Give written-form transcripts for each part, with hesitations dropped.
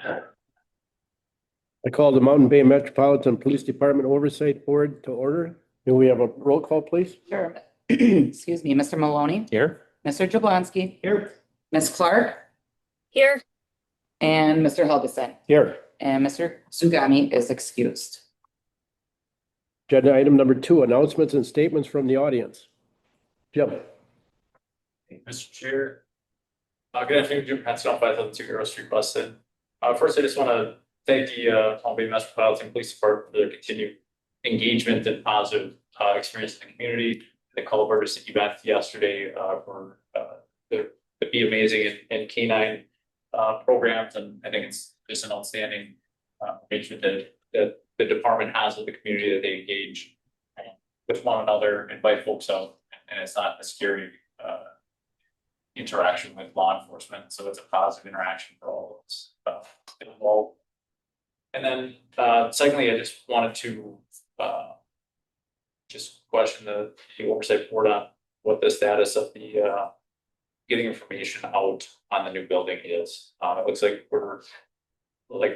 I call the Mountain Bay Metropolitan Police Department Oversight Board to order. May we have a roll call, please? Sure. Excuse me, Mr. Maloney, Here. Mr. Jablonski, Here. Ms. Clark, Here. and Mr. Helgeson. Here. And Mr. Sugami is excused. Agenda item number 2, announcements and statements from the audience. Jim. Mr. Chair. Good afternoon, Jim Penson, 5002 Arrow Street, Boston. First, I just want to thank the Mountain Bay Metropolitan Police Department for their continued engagement and positive experience in the community. The Culver's event yesterday for the Be Amazing and K9 programs, and I think it's just an outstanding engagement that the department has with the community, that they engage with one another, invite folks out, and it's not a scary interaction with law enforcement. So it's a positive interaction for all of us involved. And then secondly, I just wanted to just question the oversight board on what the status of the getting information out on the new building is. It looks like we're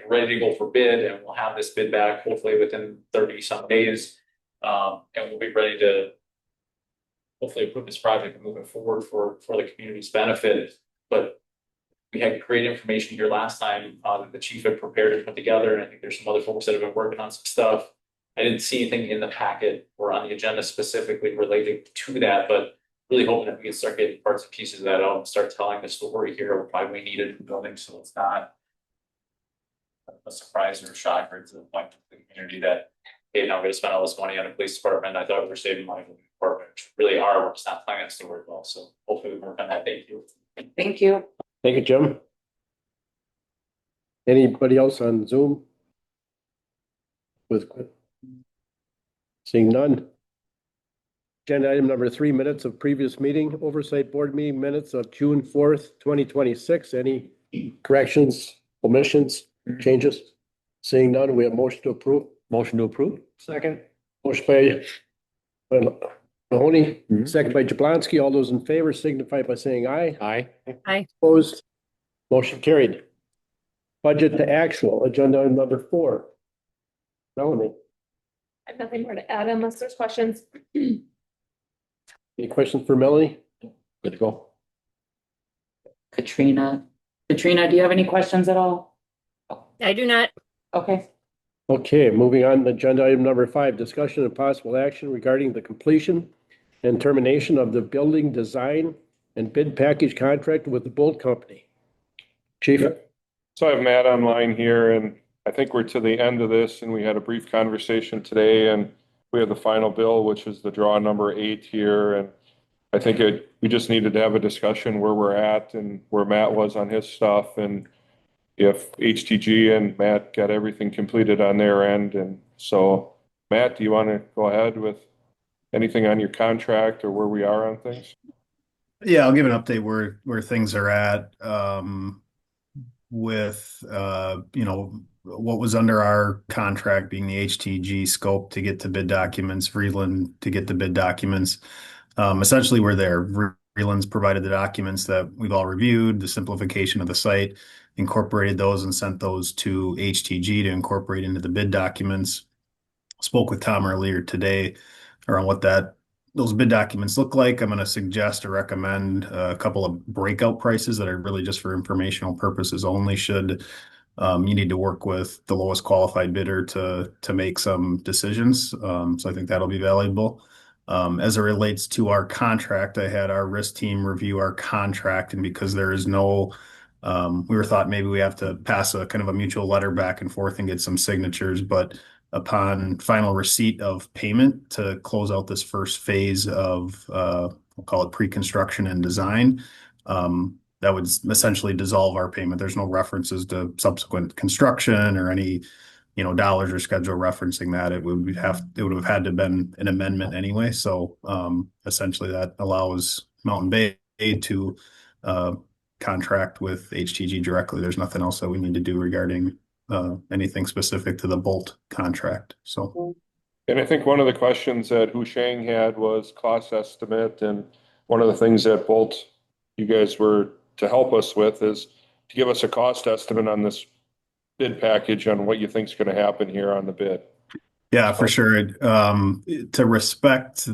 ready to go for bid, and we'll have this bid back hopefully within 30 some days. And we'll be ready to hopefully approve this project and move it forward for the community's benefit. But we had great information here last time that the chief had prepared and put together, and I think there's some other folks that have been working on some stuff. I didn't see anything in the packet or on the agenda specifically related to that, but really hoping that we can start getting parts and pieces of that out and start telling the story here of why we needed a new building, so it's not a surprise or a shocker to the point of the community that, hey, now we're going to spend all this money on a police department. I thought we were saving money on the department, which really are. We're just not planning on to work well. So hopefully we can work on that. Thank you. Thank you. Thank you, Jim. Anybody else on Zoom? Seeing none. Agenda item number 3, minutes of previous meeting, oversight board meeting minutes of June 4th, 2026. Any corrections, omissions, changes? Seeing none, we have motion to approve. Motion to approve. Second. Motion by Mahoney, second by Jablonski. All those in favor signify by saying aye. Aye. Aye. Opposed? Motion carried. Budget to actual, agenda item number 4. Melanie, I have nothing more to add unless there's questions. any questions for Melanie? Good to go. Katrina, do you have any questions at all? I do not. Okay. Okay, moving on to agenda item number 5, discussion and possible action regarding the completion and termination of the building design and bid package contract with the Bolt Company. Chief? So I have Matt online here, and I think we're to the end of this, and we had a brief conversation today, and we have the final bill, which is the draw number 8 here. And I think we just needed to have a discussion where we're at and where Matt was on his stuff, and if HTG and Matt got everything completed on their end. And so, Matt, do you want to go ahead with anything on your contract or where we are on things? Yeah, I'll give an update where things are at with what was under our contract being the HTG scope to get to bid documents, Vreeland to get the bid documents. Essentially, we're there. Vreeland's provided the documents that we've all reviewed, the simplification of the site, incorporated those and sent those to HTG to incorporate into the bid documents. Spoke with Tom earlier today around what those bid documents look like. I'm going to suggest or recommend a couple of breakout prices that are really just for informational purposes only. Should you need to work with the lowest qualified bidder to make some decisions. So I think that'll be valuable. As it relates to our contract, I had our risk team review our contract, and because there is no we were thought maybe we have to pass a kind of a mutual letter back and forth and get some signatures, but upon final receipt of payment to close out this first phase of we'll call it pre-construction and design, that would essentially dissolve our payment. There's no references to subsequent construction or any dollars or schedule referencing that. It would have had to have been an amendment anyway. So essentially that allows Mountain Bay to contract with HTG directly. There's nothing else that we need to do regarding anything specific to the Bolt contract. So, and I think one of the questions that Husheng had was cost estimate, and one of the things that Bolt, you guys were to help us with, is to give us a cost estimate on this bid package on what you think's gonna happen here on the bid. Yeah, for sure. To respect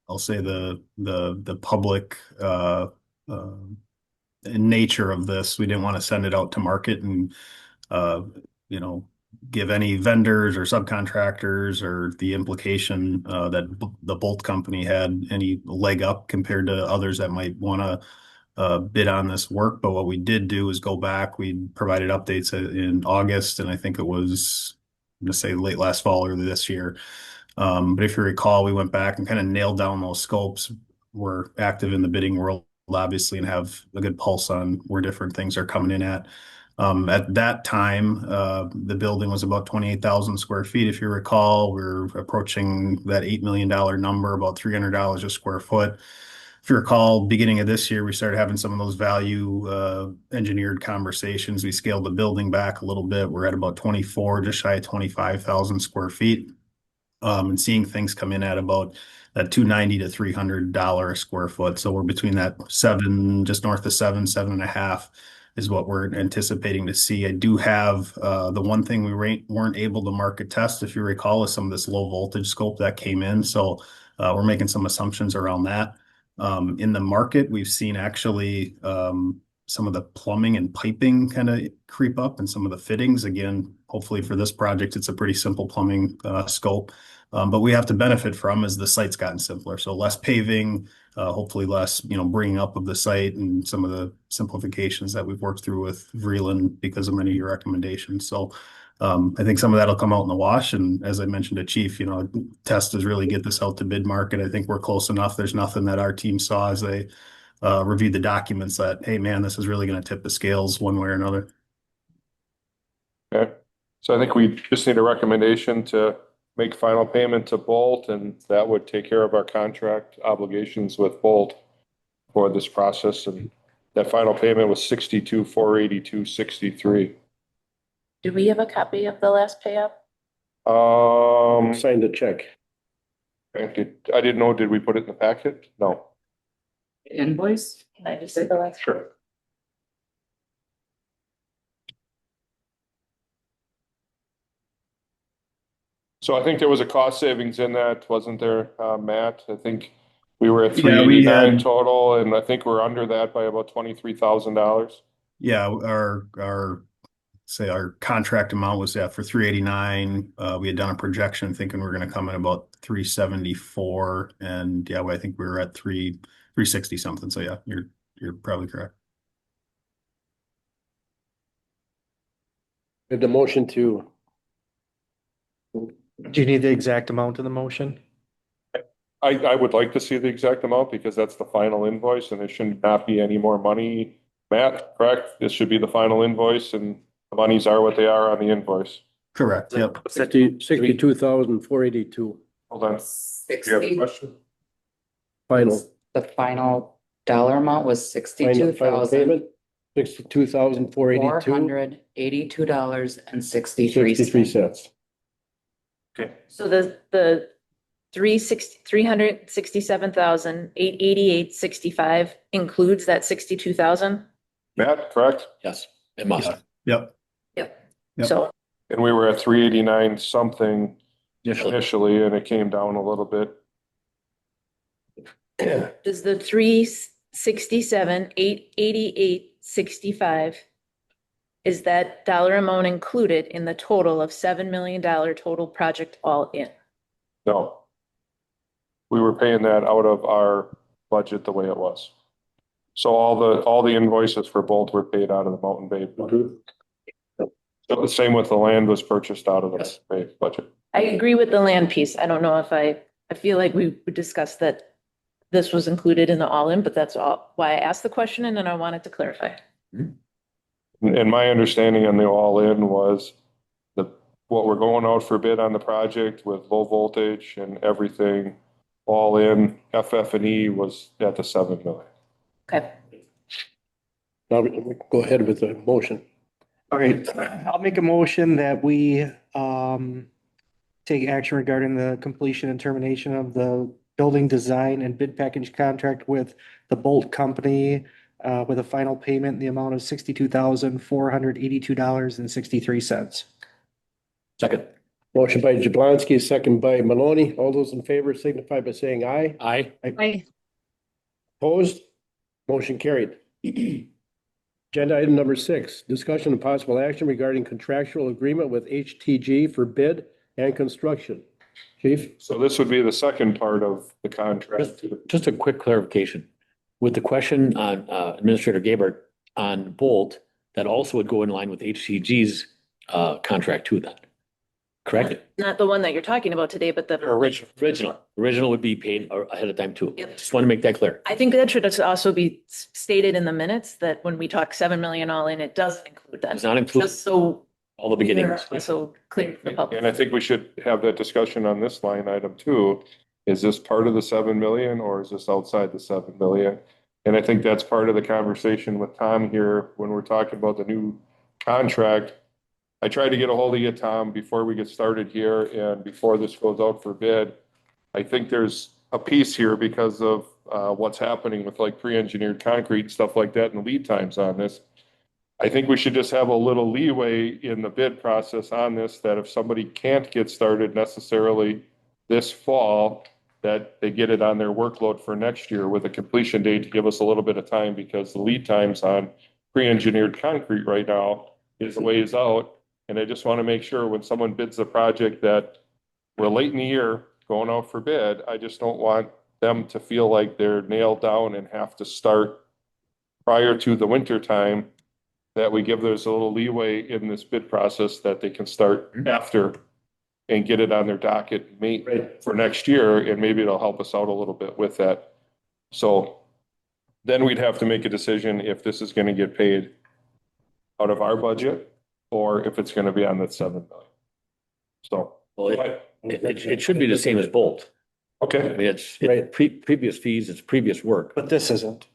I'll say the public, uh, nature of this, we didn't want to send it out to market and, uh, you know, give any vendors or subcontractors or the implication, that the Bolt company had any leg up compared to others that might want to, bid on this work. But what we did do is go back. We provided updates in August, and I think it was, I'm going to say late last fall or this year. But if you recall, we went back and kind of nailed down those scopes. We're active in the bidding world, obviously, and have a good pulse on where different things are coming in at. At that time, the building was about 28,000 square feet. If you recall, we're approaching that $8 million number, about $300 a square foot. If you recall, beginning of this year, we started having some of those value engineered conversations. We scaled the building back a little bit. We're at about 24, just shy of 25,000 square feet. And seeing things come in at about that $290 to $300 a square foot. So we're between that seven, just north of 7.5 is what we're anticipating to see. I do have the one thing we weren't able to market test, if you recall, is some of this low voltage scope that came in. So we're making some assumptions around that. In the market, we've seen actually some of the plumbing and piping kind of creep up and some of the fittings. Again, hopefully for this project, it's a pretty simple plumbing scope. But we have to benefit from as the site's gotten simpler. So less paving, hopefully less, bringing up of the site and some of the simplifications that we've worked through with Vreeland because of many of your recommendations. So I think some of that'll come out in the wash. And as I mentioned to Chief, test is really get this out to bid market. I think we're close enough. There's nothing that our team saw as they reviewed the documents that, hey, man, this is really going to tip the scales one way or another. Okay, so I think we just need a recommendation to make final payment to Bolt, and that would take care of our contract obligations with Bolt for this process. And that final payment was $62,482.63. Do we have a copy of the last pay up? Signed the check. I didn't know, did we put it in the packet? No. Invoice? Can I just say the last? Sure. So I think there was a cost savings in that, wasn't there, Matt? I think we were at Yeah, we 389 had- total, and I think we're under that by about $23,000. Yeah, our contract amount was for 389. We had done a projection thinking we are going to come in about 374, and yeah, I think we were at 360 something. So yeah, you're probably correct. We have the motion to, Do you need the exact amount of the motion? I would like to see the exact amount because that's the final invoice and there should not be any more money. Matt, correct? This should be the final invoice and the monies are what they are on the invoice. Correct. Yep. 62,482 Hold on. Do you have a 60, question? final. the final dollar amount was Final payment, $62,482. $62,482.63. Okay. So the 367,888.65 includes that 62,000? Matt, correct? Yes, it must. Yep. Yep. Yep. So And we were at 389 something Initially, initially and it came down a little bit. does the 367,888.65, is that dollar amount included in the total of $7 million total project all in? No. We were paying that out of our budget the way it was. So all the invoices for Bolt were paid out of the Mountain Bay budget. So the same with the land was purchased out of the Mountain Bay budget. I agree with the land piece. I don't know if I feel like we discussed that this was included in the all-in, but that's all why I asked the question and then I wanted to clarify. And my understanding on the all-in was what we're going out for bid on the project with low voltage and everything, all in FF&E was at the 7 million. Okay. Now, go ahead with the motion. All right, I'll make a motion that we take action regarding the completion and termination of the building design and bid package contract with the Bolt Company with a final payment in the amount of $62,482.63. Second. Motion by Jablonski, second by Maloney. All those in favor signify by saying aye. Aye. Opposed? Motion carried. Agenda item number 6, discussion and possible action regarding contractual agreement with HTG for bid and construction. Chief? So this would be the second part of the contract. Just a quick clarification. With the question on Administrator Gabert on Bolt, that also would go in line with HCG's contract too then. Correct? Not the one that you're talking about today, but the. Original would be paid ahead of time too. Yep. Just want to make that clear. I think that should also be stated in the minutes that when we talk 7 million all in, it doesn't include that. Does not include Just so. all the beginning. So clear for the public. And I think we should have that discussion on this line item too. Is this part of the 7 million or is this outside the 7 million? And I think that's part of the conversation with Tom here when we're talking about the new contract. I tried to get a hold of you, Tom, before we get started here and before this goes out for bid. I think there's a piece here because of what's happening with like pre-engineered concrete and stuff like that and lead times on this. I think we should just have a little leeway in the bid process on this, that if somebody can't get started necessarily this fall, that they get it on their workload for next year with a completion date to give us a little bit of time, because the lead times on pre-engineered concrete right now is a ways out. And I just want to make sure when someone bids the project that we're late in the year going out for bid, I just don't want them to feel like they're nailed down and have to start prior to the winter time, that we give those a little leeway in this bid process that they can start after and get it on their docket for next year. And maybe it'll help us out a little bit with that. So then we'd have to make a decision if this is going to get paid out of our budget or if it's going to be on that 7 million. So. Well, it should be the same as Bolt. Okay. I mean, it's previous fees, it's previous work. But this isn't.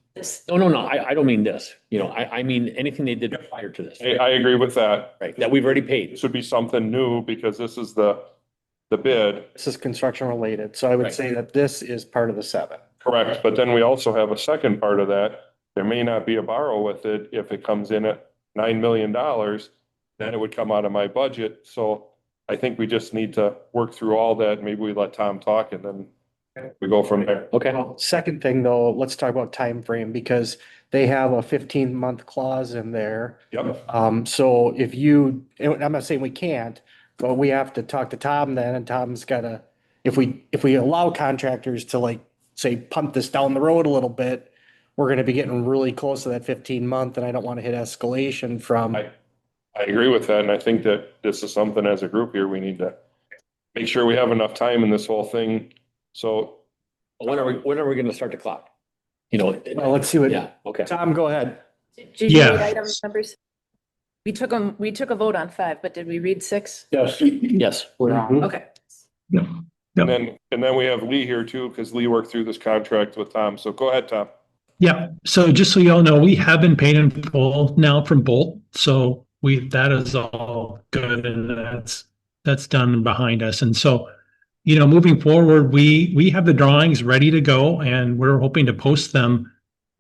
No, I don't mean this. You know, I mean anything they did prior to this. I agree with that. Right, that we've already paid. This would be something new because this is the bid. This is construction related. So I would Right. say that this is part of the 7. Correct. But then we also have a second part of that. There may not be a borrow with it. If it comes in at $9 million, then it would come out of my budget. So I think we just need to work through all that. Maybe we let Tom talk and then we go from there. Okay. Second thing though, let's talk about time frame because they have a 15-month clause in there. Yep. So if you, and I'm not saying we can't, but we have to talk to Tom then, and Tom's gotta, if we allow contractors to like, say, punt this down the road a little bit, we're gonna be getting really close to that 15-month, and I don't want to hit escalation from. I agree with that. And I think that this is something as a group here, we need to make sure we have enough time in this whole thing. So. When are we going to start the clock? You know. Well, let's see what. Yeah, okay. Tom, go ahead. Did you read item numbers? We took a vote on 5, but did we read 6? Yes. Yes. Okay. And then we have Lee here too, because Lee worked through this contract with Tom. So go ahead, Tom. Yeah, so just so you all know, we have been paid in full now from Bolt, so that is all good, and that's done behind us. And so, you know, moving forward, we have the drawings ready to go, and we're hoping to post them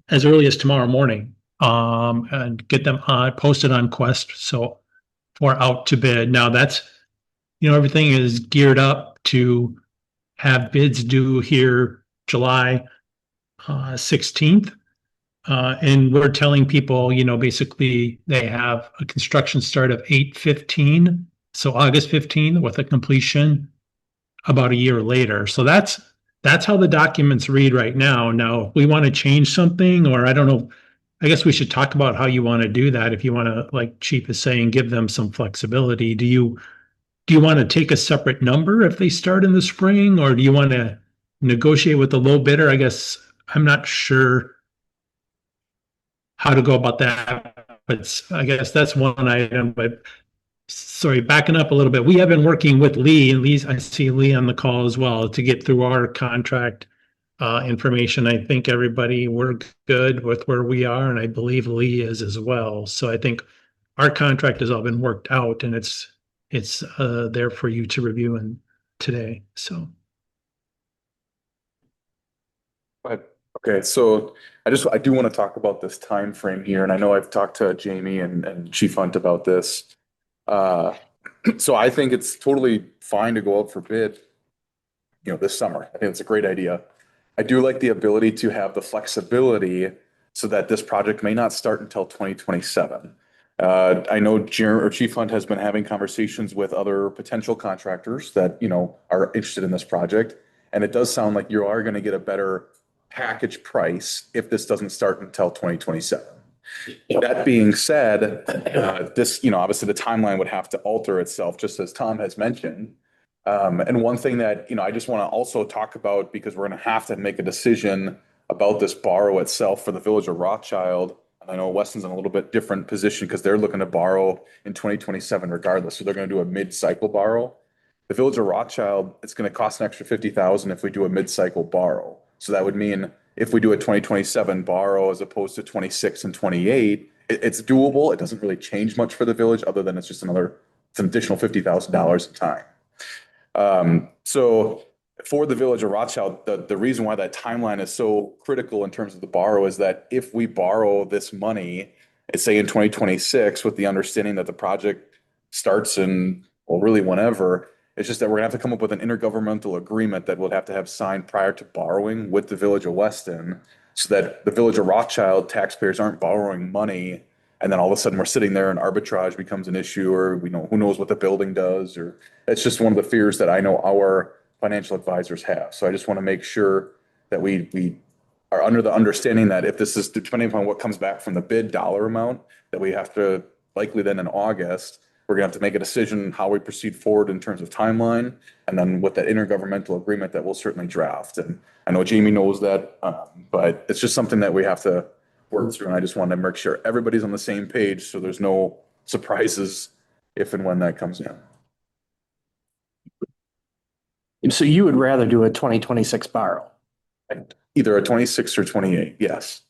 as early as tomorrow morning, and get them posted on Quest, so for out to bid. Now that's, you know, everything is geared up to have bids due here July 16th. And we're telling people, you know, basically they have a construction start of 8/15, so August 15th with a completion about a year later. So that's how the documents read right now. Now, if we want to change something, or I don't know, I guess we should talk about how you want to do that. If you want to, like Chief is saying, give them some flexibility. Do you want to take a separate number if they start in the spring, or do you want to negotiate with the low bidder? I guess I'm not sure how to go about that, but I guess that's one item. But sorry, backing up a little bit, we have been working with Lee, and I see Lee on the call as well, to get through our contract information. I think everybody, we're good with where we are, and I believe Lee is as well. So I think our contract has all been worked out, and it's there for you to review today. So. Go ahead. Okay, so I do want to talk about this time frame here, and I know I've talked to Jamie and Chief Hunt about this. Uh, so I think it's totally fine to go out for bid, this summer. I think it's a great idea. I do like the ability to have the flexibility so that this project may not start until 2027. I know Chief Hunt has been having conversations with other potential contractors that, are interested in this project. And it does sound like you are going to get a better package price if this doesn't start until 2027. That being said, this, obviously the timeline would have to alter itself, just as Tom has mentioned. And one thing that, I just want to also talk about, because we're going to have to make a decision about this borrow itself for the Village of Rothschild. And I know Weston's in a little bit different position because they're looking to borrow in 2027 regardless. So they're going to do a mid-cycle borrow. The Village of Rothschild, it's going to cost an extra 50,000 if we do a mid-cycle borrow. So that would mean if we do a 2027 borrow as opposed to 26 and 28, it's doable. It doesn't really change much for the village other than it's an additional $50,000 in time. So for the Village of Rothschild, the reason why that timeline is so critical in terms of the borrow is that if we borrow this money, let's say in 2026, with the understanding that the project starts in, well, really whenever, it's just that we're gonna have to come up with an intergovernmental agreement that we'll have to have signed prior to borrowing with the Village of Weston, so that the Village of Rothschild taxpayers aren't borrowing money and then all of a sudden we're sitting there and arbitrage becomes an issue, or who knows what the building does, or it's just one of the fears that I know our financial advisors have. So I just want to make sure that we are under the understanding that if this is, depending upon what comes back from the bid dollar amount, that we have to likely then in August, we're gonna have to make a decision how we proceed forward in terms of timeline, and then with that intergovernmental agreement that we'll certainly draft. And I know Jamie knows that, but it's just something that we have to work through, and I just wanted to make sure everybody's on the same page so there's no surprises if and when that comes in. So you would rather do a 2026 borrow? Either a 26 or 28, yes.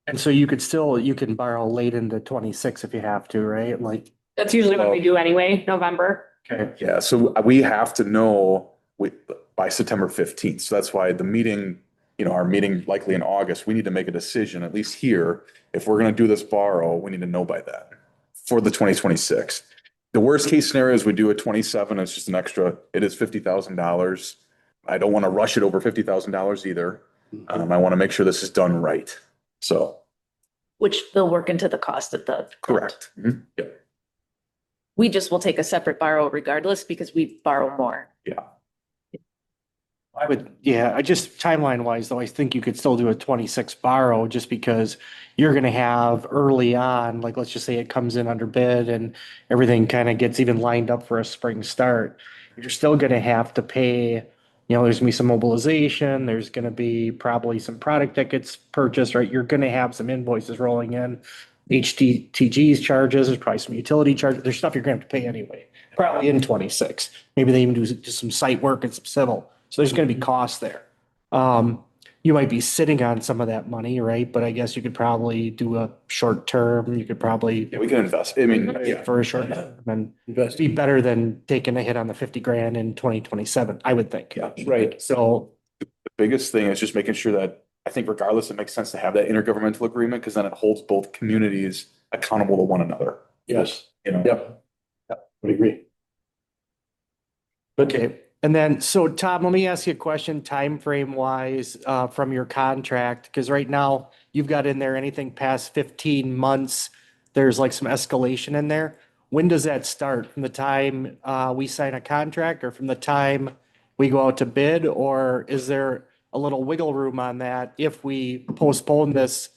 And so you can borrow late into 26 if you have to, right? Like, That's usually what we do anyway, November. okay. Yeah, so we have to know by September 15th. So that's why the meeting, our meeting likely in August, we need to make a decision, at least here. If we're going to do this borrow, we need to know by that for the 2026. The worst case scenario is we do a 27. It's just an extra, it is $50,000. I don't want to rush it over $50,000 either. I want to make sure this is done right. So. Which they'll work into the cost of the. Correct. Mm-hmm. Yep. We just will take a separate borrow regardless because we borrow more. Yeah. I just timeline wise though, I think you could still do a 26 borrow just because you're gonna have early on, like, let's just say it comes in under bid and everything kind of gets even lined up for a spring start. You're still gonna have to pay, there's gonna be some mobilization, there's gonna be probably some product that gets purchased, right? You're gonna have some invoices rolling in, HTTG's charges, there's probably some utility charges, there's stuff you're gonna have to pay anyway, probably in 26. Maybe they even do some site work and some civil. So there's going to be costs there. You might be sitting on some of that money, right? But I guess you could probably do a short term. You could probably. Yeah, we can invest. I mean, yeah. For a short term and be better than taking a hit on the 50 grand in 2027, I would think. Yeah, right. So the biggest thing is just making sure that I think regardless, it makes sense to have that intergovernmental agreement because then it holds both communities accountable to one another. Yes. Yep. Would agree. Okay. And then, so Tom, let me ask you a question, time frame wise, from your contract, because right now you've got in there anything past 15 months, there's like some escalation in there. When does that start? From the time we sign a contract or from the time we go out to bid? Or is there a little wiggle room on that if we postpone this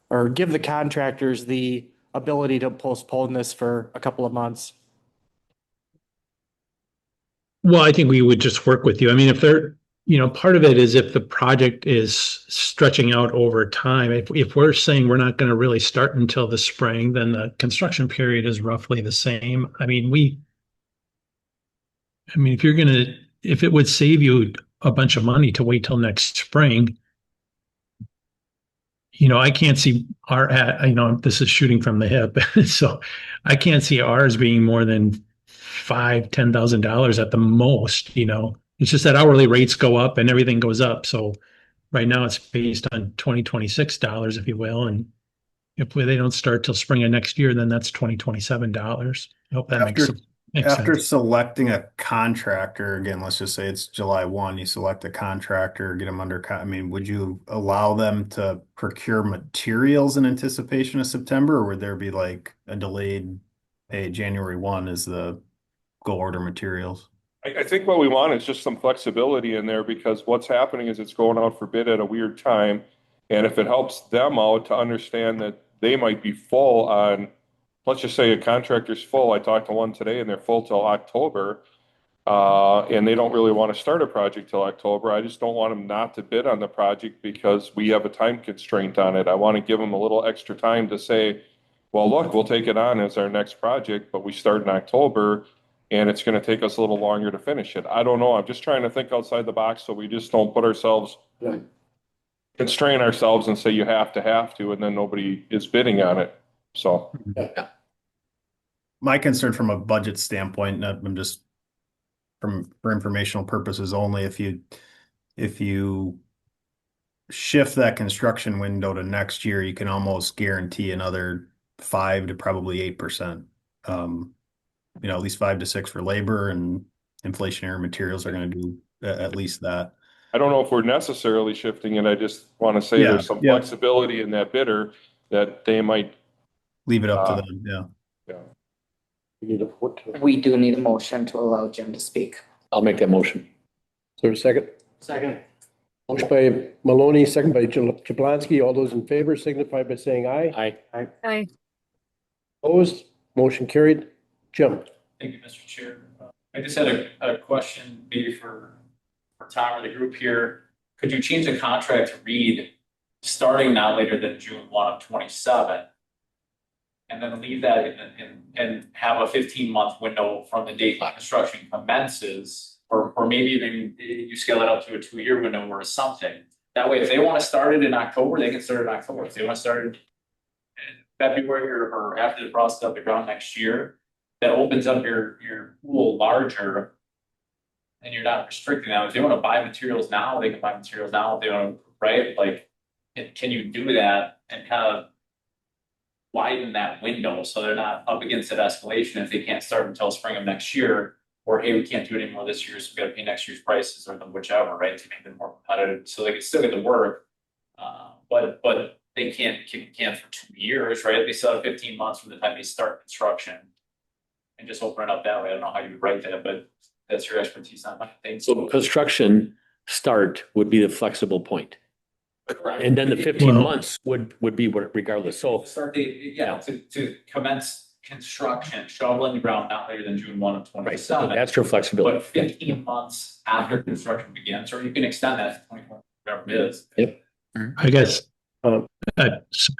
or give the contractors the ability to postpone this for a couple of months? Well, I think we would just work with you. I mean, if they're, part of it is if the project is stretching out over time, if we're saying we're not going to really start until the spring, then the construction period is roughly the same. I mean, if it would save you a bunch of money to wait till next spring, I can't see this is shooting from the hip. So I can't see ours being more than $5,000-$10,000 at the most. It's just that hourly rates go up and everything goes up. So right now it's based on 2026 dollars, if you will, and if they don't start till spring of next year, then that's $2027. I hope that makes After sense. selecting a contractor, again, let's just say it's July 1, you select a contractor, get them I mean, would you allow them to procure materials in anticipation of September, or would there be like a delayed, hey, January 1 is the go order materials? I think what we want is just some flexibility in there because what's happening is it's going out for bid at a weird time. And if it helps them out to understand that they might be full on, let's just say a contractor's full. I talked to one today and they're full till October. And they don't really want to start a project till October. I just don't want them not to bid on the project because we have a time constraint on it. I want to give them a little extra time to say, well, look, we'll take it on as our next project, but we start in October and it's going to take us a little longer to finish it. I don't know. I'm just trying to think outside the box so we just don't put ourselves, constrain ourselves and say you have to, and then nobody is bidding on it. So. My concern from a budget standpoint, I'm just for informational purposes only, if you shift that construction window to next year, you can almost guarantee another 5 to probably 8%. At least 5 to 6 for labor, and inflationary materials are going to do at least that. I don't know if we're necessarily shifting it. I just want to say there's some flexibility in that bidder that they might leave it up to them. Yeah. We do need a motion to allow Jim to speak. I'll make that motion. Is there a second? Second. Motion by Maloney, second by Jablonski. All those in favor signify by saying aye. Aye. Opposed? Motion carried. Jim. Thank you, Mr. Chair. I just had a question maybe for Tom or the group here. Could you change the contract to read starting not later than June 1 of 27? And then leave that and have a 15-month window from the date construction commences, or maybe even you scale it up to a 2-year window or something. That way, if they want to start it in October, they can start it in October. If they want to start it in February or after the process of the ground next year, that opens up your pool larger and you're not restricting them. If they want to buy materials now, they can buy materials now. If they want to, right? Like, can you do that and kind of widen that window so they're not up against that escalation if they can't start until spring of next year, or hey, we can't do it anymore this year, so we got to pay next year's prices or whichever, right, to make them more competitive, so they can still get the work, but they can't kick a can for 2 years, right? They still have 15 months from the time they start construction, and just open it up that way. I don't know how you would write that, but that's your expertise on that thing. So construction start would be the flexible point. Correct. And then the 15 months would be regardless. So Start date, to commence construction, shovel in the ground not later than June 1 of 27. that's your flexibility. But 15 months after construction begins, or you can extend that to 24, whatever it is. Yep. I guess,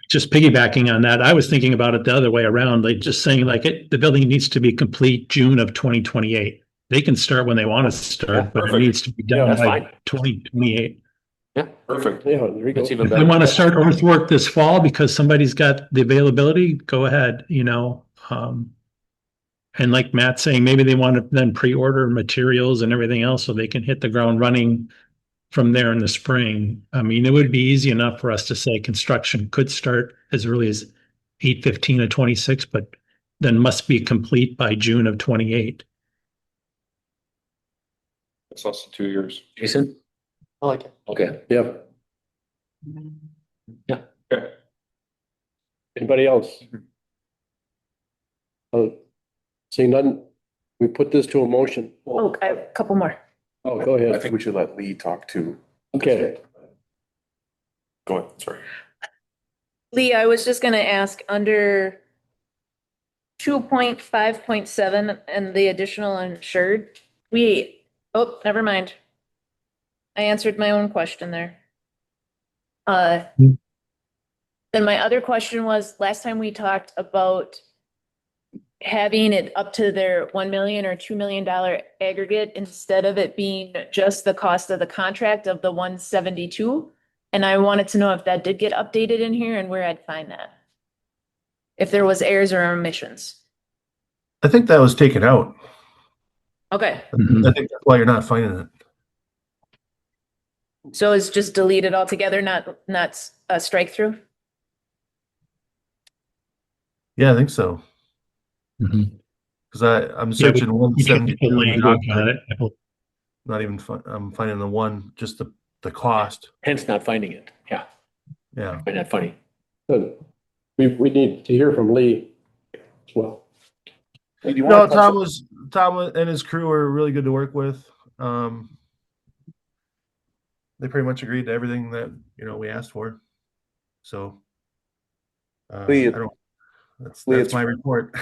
just piggybacking on that, I was thinking about it the other way around, like just saying the building needs to be complete June of 2028. They can start when they want to start, but it needs to be done by 2028. Yeah, perfect. Yeah, there you go. That's even If they better. want to start earthwork this fall because somebody's got the availability, go ahead, and like Matt's saying, maybe they want to then pre-order materials and everything else so they can hit the ground running from there in the spring. I mean, it would be easy enough for us to say construction could start as early as 8/15 of 26, but then must be complete by June of 28. It's less than 2 years. Jason? I like it. Okay. Yep. Yeah. Okay. Anybody else? Seeing none, we put this to a motion. Oh, I have a couple more. Oh, go I ahead. think we should let Lee talk too. Okay. Go ahead, sorry. Lee, I was just gonna ask under 2.5.7 and the additional insured, never mind. I answered my own question there. Then my other question was, last time we talked about having it up to their $1 million or $2 million aggregate instead of it being just the cost of the contract of the 172. And I wanted to know if that did get updated in here and where I'd find that. If there was errors or omissions. I think that was taken out. Okay. I think that's why you're not finding it. So it's just deleted altogether, not a strike through? Yeah, I think so. Mhm. Cause I'm Yeah, searching one we changed the 72. language on it. Not even, I'm finding the one, just the cost. Hence not finding it. Yeah, Yeah. find that funny. Good. We need to hear from Lee as well. Hey, do you No, want to touch? Tom and his crew were really good to work with. They pretty much agreed to everything that, we asked for. So, Lee, I don't, Lee, that's it's my report.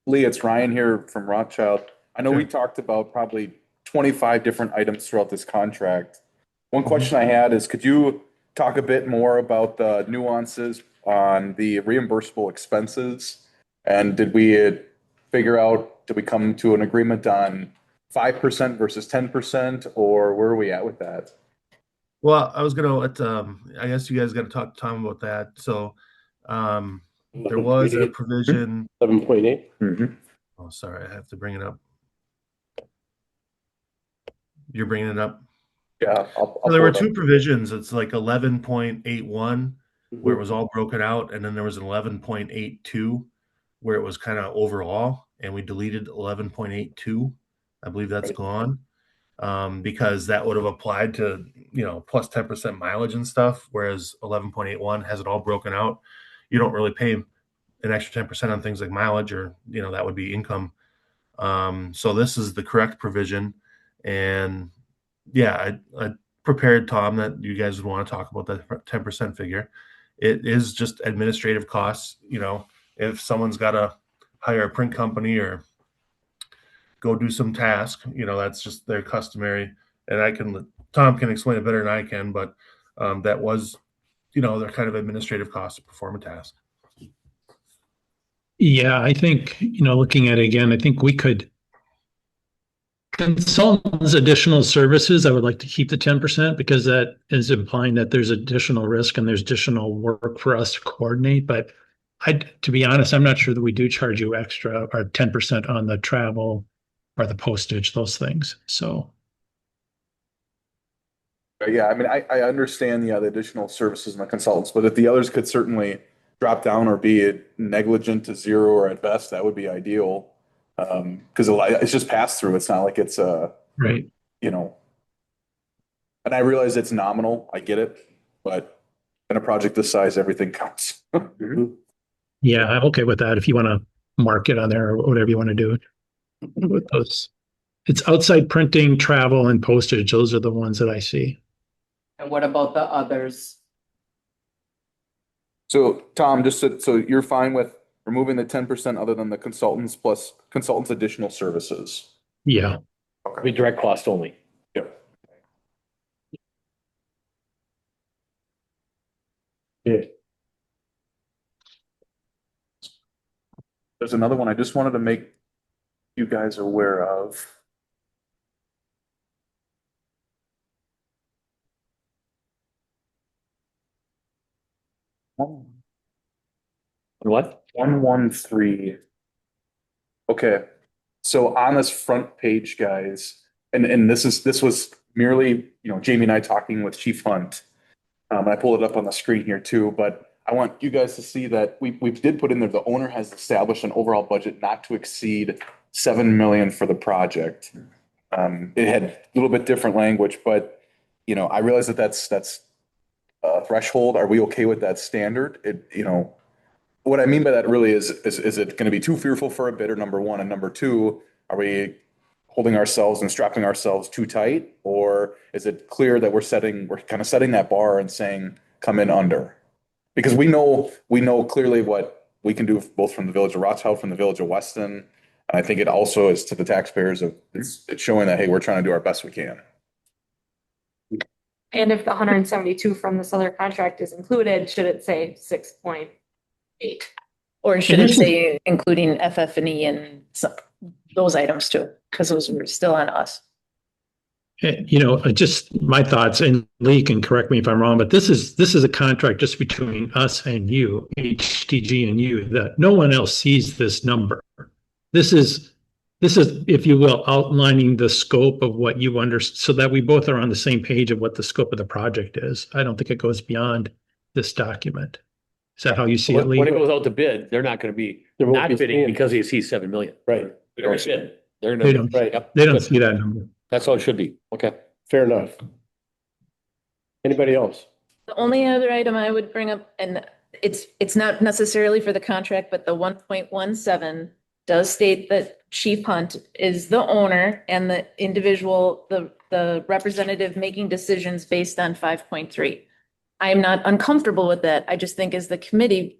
Lee, it's Ryan here from Rothschild. I know we Sure. talked about probably 25 different items throughout this contract. One Mm-hmm. question I had is, could you talk a bit more about the nuances on the reimbursable expenses? And did we come to an agreement on 5% versus 10%, or where are we at with that? Well, I was gonna let, I guess you guys gotta talk to Tom about that. So, there was a provision. 7.8. Oh, sorry, I have to bring it up. You're bringing it up? Yeah, I'll So there were pull it two up. provisions. It's like 11.81 where it was all broken out, and then there was an 11.82 where it was kind of overall, and we deleted 11.82. I believe that's gone, because that would have applied to plus 10% mileage and stuff, whereas 11.81 has it all broken out. You don't really pay an extra 10% on things like mileage, or that would be income. So this is the correct provision, and yeah, I prepared Tom that you guys would want to talk about that 10% figure. It is just administrative costs. If someone's got to hire a print company or go do some task, that's just their customary. And Tom can explain it better than I can, but that was, their kind of administrative costs to perform a task. Yeah, I think, looking at it again, I think we could consultants additional services. I would like to keep the 10% because that is implying that there's additional risk and there's additional work for us to coordinate. But to be honest, I'm not sure that we do charge you extra or 10% on the travel or the postage, those things. So Yeah, I mean, I understand the additional services and the consultants, but if the others could certainly drop down or be negligent to zero or at best, that would be ideal. Because it's just pass through. It's not like it's right. and I realize it's nominal. I get it, but in a project this size, everything counts. Yeah, I'm okay with that if you want to mark it on there or whatever you want to do with those. It's outside printing, travel, and postage. Those are the ones that I see. And what about the others? So Tom, so you're fine with removing the 10% other than the consultants plus consultants additional services? Yeah. Be direct cost only. Yep. Yeah. There's another one I just wanted to make you guys aware of. What? 113. Okay, so on this front page, guys, and this was merely, Jamie and I talking with Chief Hunt. I pulled it up on the screen here too, but I want you guys to see that we did put in there, the owner has established an overall budget not to exceed 7 million for the project. It had a little bit different language, but I realize that's a threshold. Are we okay with that standard? What I mean by that really is it going to be too fearful for a bidder, number one, and number two, are we holding ourselves and strapping ourselves too tight, or is it clear that we're kind of setting that bar and saying come in under? Because we know clearly what we can do both from the village of Rothschild, from the village of Weston, and I think it also is to the taxpayers it's showing that, hey, we're trying to do our best we can. And if the 172 from this other contract is included, should it say 6.8? Or should it say including FF&E and those items too? Because those were still on us. Just my thoughts, and Lee can correct me if I'm wrong, but this is a contract just between us and you, HTG and you, that no one else sees this number. This is This is, if you will, outlining the scope of what you so that we both are on the same page of what the scope of the project is. I don't think it goes beyond this document. Is that how you see it, When it Lee? goes out to bid, they're not gonna be There won't not be bidding seeing- because they see 7 million. Right, They don't bid. They're They gonna, don't, right. yep. they don't Good. see that number. That's how it should be. Okay. Fair enough. Anybody else? The only other item I would bring up, and it's not necessarily for the contract, but the 1.17 does state that Chief Hunt is the owner and the individual, the representative making decisions based on 5.3. I am not uncomfortable with that. I just think as the committee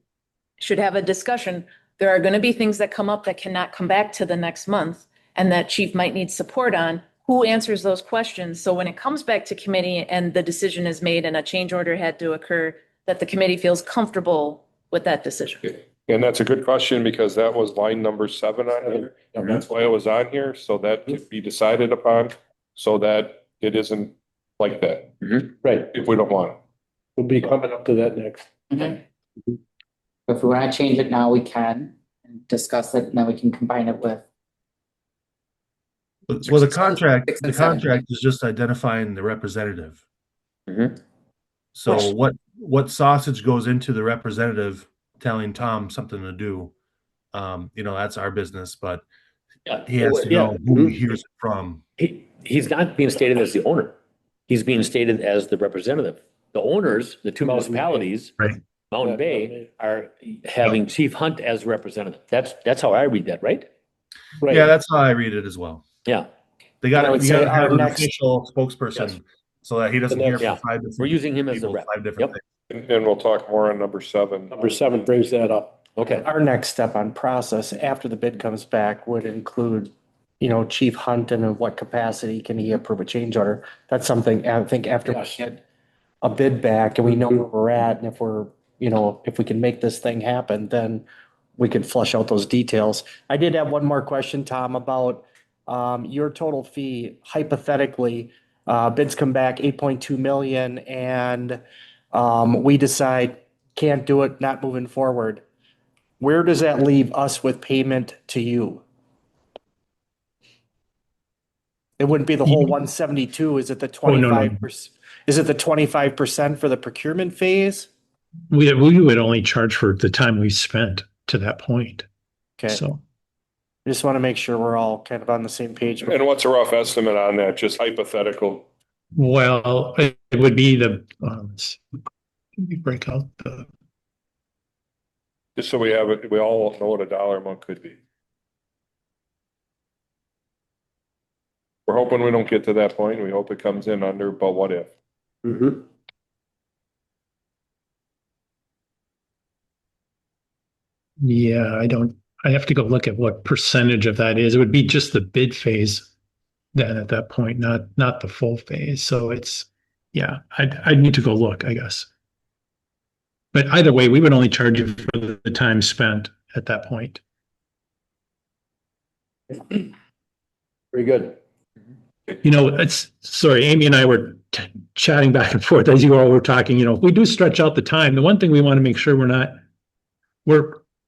should have a discussion, there are going to be things that come up that cannot come back to the next month and that Chief might need support on. Who answers those questions? So when it comes back to committee and the decision is made and a change order had to occur, that the committee feels comfortable with that decision. And that's a good question because that was line number 7 on here. And that's why it was on here, so that could be decided upon, so that it isn't like that, Right, if we don't want it. we'll be coming up to that next. If we want to change it now, we can and discuss it, and then we can combine it with. Well, the contract Six and seven. is just identifying the representative. Mhm. So what sausage goes into the representative telling Tom something to do? That's our business, but Yeah. he has to Yeah. know who he hears it from. He's not being stated as the owner. He's being stated as the representative. The owners, the two Mountain Bay. municipalities, Right. Mountain Bay, are having Chief Hunt as representative. That's how I read that, right? Right. Yeah, that's how I read it as well. Yeah. They got I would to say have our an next- official spokesperson so that he doesn't The hear next- from Yeah. 5 different We're using him as the people, rep. 5 different Yep. things. And we'll talk more on number 7. Number 7 brings that up. Okay. Our next step on process after the bid comes back would include, Chief Hunt and in what capacity can he approve a change order? That's something I think after we Yes. get a bid back and we know where we're at and if if we can make this thing happen, then we can flush out those details. I did have one more question, Tom, about your total fee hypothetically. Bids come back 8.2 million and we decide can't do it, not moving forward. Where does that leave us with payment to you? It wouldn't be the whole 172. Is it the Oh, no, no. 25%? Is it the 25% for the procurement phase? We would only charge for the time we spent to that point. Okay, So, I just want to make sure we're all kind of on the same page. And what's a rough estimate on that, just hypothetical? well, it would be let me break out the, Just so we have it, we all know what a dollar amount could be. We're hoping we don't get to that point. We hope it comes in under, but what if? Mhm. yeah, I have to go look at what percentage of that is. It would be just the bid phase then at that point, not the full phase. So yeah, I'd need to go look, I guess. But either way, we would only charge you for the time spent at that point. Very good. Sorry, Amy and I were chatting back and forth as you all were talking, if we do stretch out the time, the one thing we want to make sure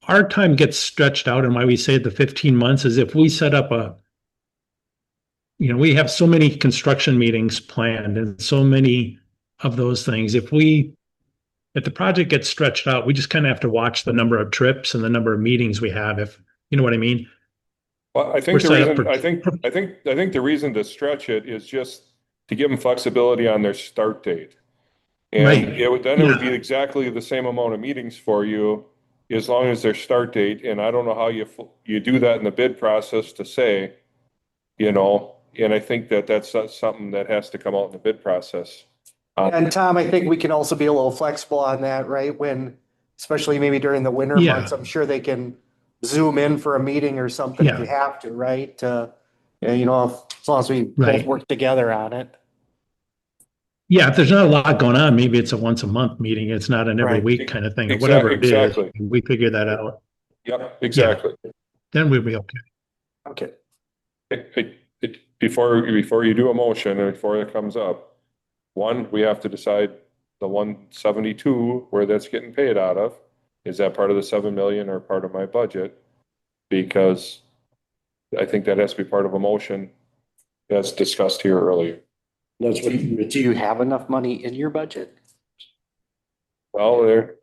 our time gets stretched out, and why we say the 15 months is if we set up we have so many construction meetings planned and so many of those things. If the project gets stretched out, we just kind of have to watch the number of trips and the number of meetings we have, if you know what I mean. Well, I think We're the set up reason, for- I think the reason to stretch it is just to give them flexibility on their start date. And Right. it would be exactly the same amount of meetings for you as long as their start date. And I don't know how you do that in the bid process to say, and I think that's something that has to come out in the bid process. And Tom, I think we can also be a little flexible on that, right? Especially maybe during the winter Yeah. months, I'm sure they can zoom in for a meeting or something if Yeah. you have to, right? As long as we both Right. work together on it. Yeah, if there's not a lot going on, maybe it's a once a month meeting. It's not an every Right. week kind of thing, or whatever it is. Exactly. We figure that out. Yep, exactly. Then we'll be okay. Okay. Before you do a motion and before it comes up, we have to decide the 172, where that's getting paid out of. Is that part of the 7 million or part of my budget? Because I think that has to be part of a motion as discussed here earlier. That's what. Do you have enough money in your budget? Well, there,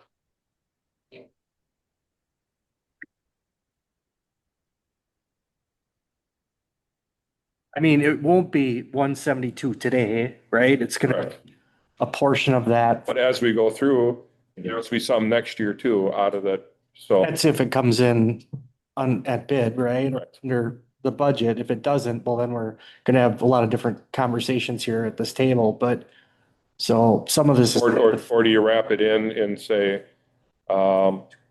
I mean, it won't be 172 today, right? It's gonna, correct. a portion of that. But as we go through, there will be some next year too out of that. So That's if it comes in at bid, right? Correct. Under the budget. If it doesn't, well, then we're gonna have a lot of different conversations here at this table, but so some of this is. or do you wrap it in and say,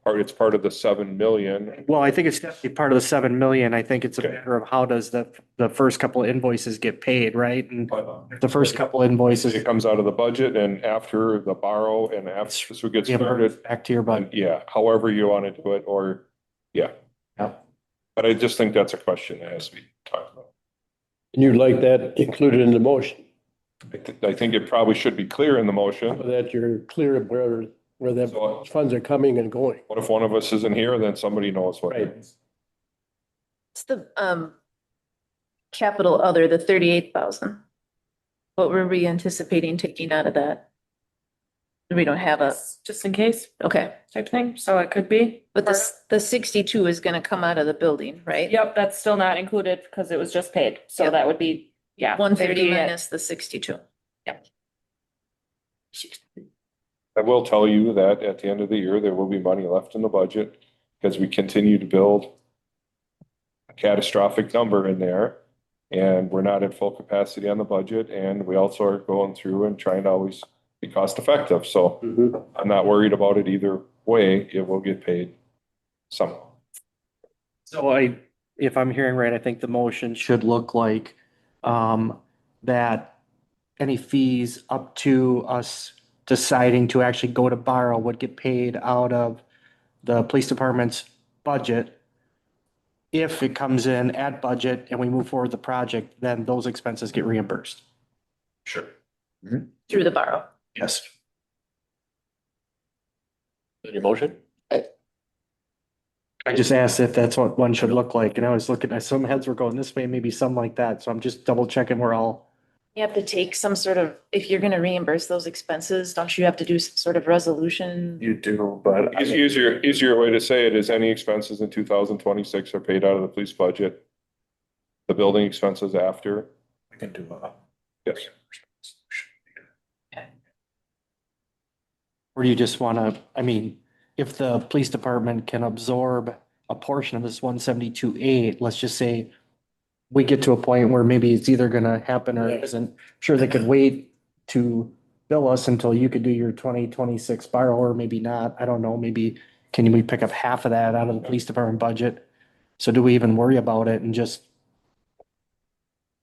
it's part of the 7 million? Well, I think it's definitely part of the 7 million. I think it's a Okay. matter of how does the first couple of invoices get paid, right? And the first couple invoices. It comes out of the budget and after the borrow and after this would get started. Back to your budget. Yeah, however you want to do it, or, yeah. Yep. But I just think that's a question that has to be talked about. And you'd like that included in the motion, I think it probably should be clear in the motion. so that you're clear of where the So funds are coming and going. what if one of us isn't here, then somebody knows what. Right. It's the, capital other, the 38,000. What were we anticipating taking out of that? We don't have a, Just in case okay, type thing, so it could be. but the 62 is gonna come out of the building, right? Yep, that's still not included because it was just paid, so Yep. that would be, yeah. 150 maybe at- minus the 62. I will tell you that at the end of the year, there will be money left in the budget because we continue to build a catastrophic number in there. And we're not at full capacity on the budget, and we also are going through and trying to always be cost effective. So I'm not worried about it either way. It will get paid somehow. So if I'm hearing right, I think the motion should look like, that any fees up to us deciding to actually go to borrow would get paid out of the police department's budget. If it comes in at budget and we move forward with the project, then those expenses get reimbursed. Sure. Through the borrow. Yes. Your motion? I just asked if that's what one should look like, and I was looking, some heads were going this way, maybe some like that, so I'm just double checking we're all. You have to take some sort of, if you're gonna reimburse those expenses, don't you have to do some sort of resolution? You do, but I mean, Easier way to say it is any expenses in 2026 are paid out of the police budget. The building expenses after, we can do a. yes. Or do you just wanna, I mean, if the police department can absorb a portion of this 172.8, let's just say we get to a point where maybe it's either gonna happen or it isn't, sure, they could wait to bill us until you could do your 2026 borrow, or maybe not, I don't know, maybe can we pick up half of that out of the police department budget? So do we even worry about it and just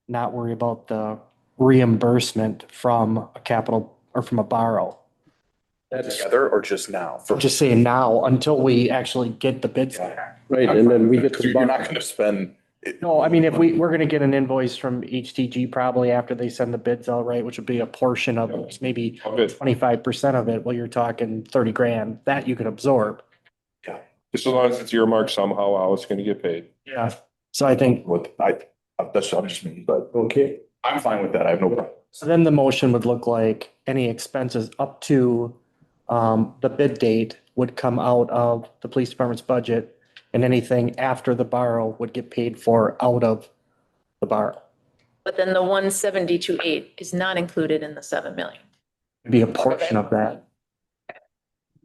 not worry about the reimbursement from a capital or from a borrow? Together or just now? I'm just saying now, until we actually get the bids. Right, and then we get to. You're not gonna spend. No, I mean, if we're gonna get an invoice from HTG probably after they send the bids out, right, which would be a portion of it, maybe Okay. 25% of it, well, you're talking 30 grand, that you could absorb. Just as long as it's earmarked somehow, how it's gonna get paid. Yeah. So I think, I'm just me, but Okay, I'm fine with that. I have no problem. so then the motion would look like any expenses up to the bid date would come out of the police department's budget, and anything after the borrow would get paid for out of the borrow. But then the 172.8 is not included in the 7 million. It'd be a portion of that.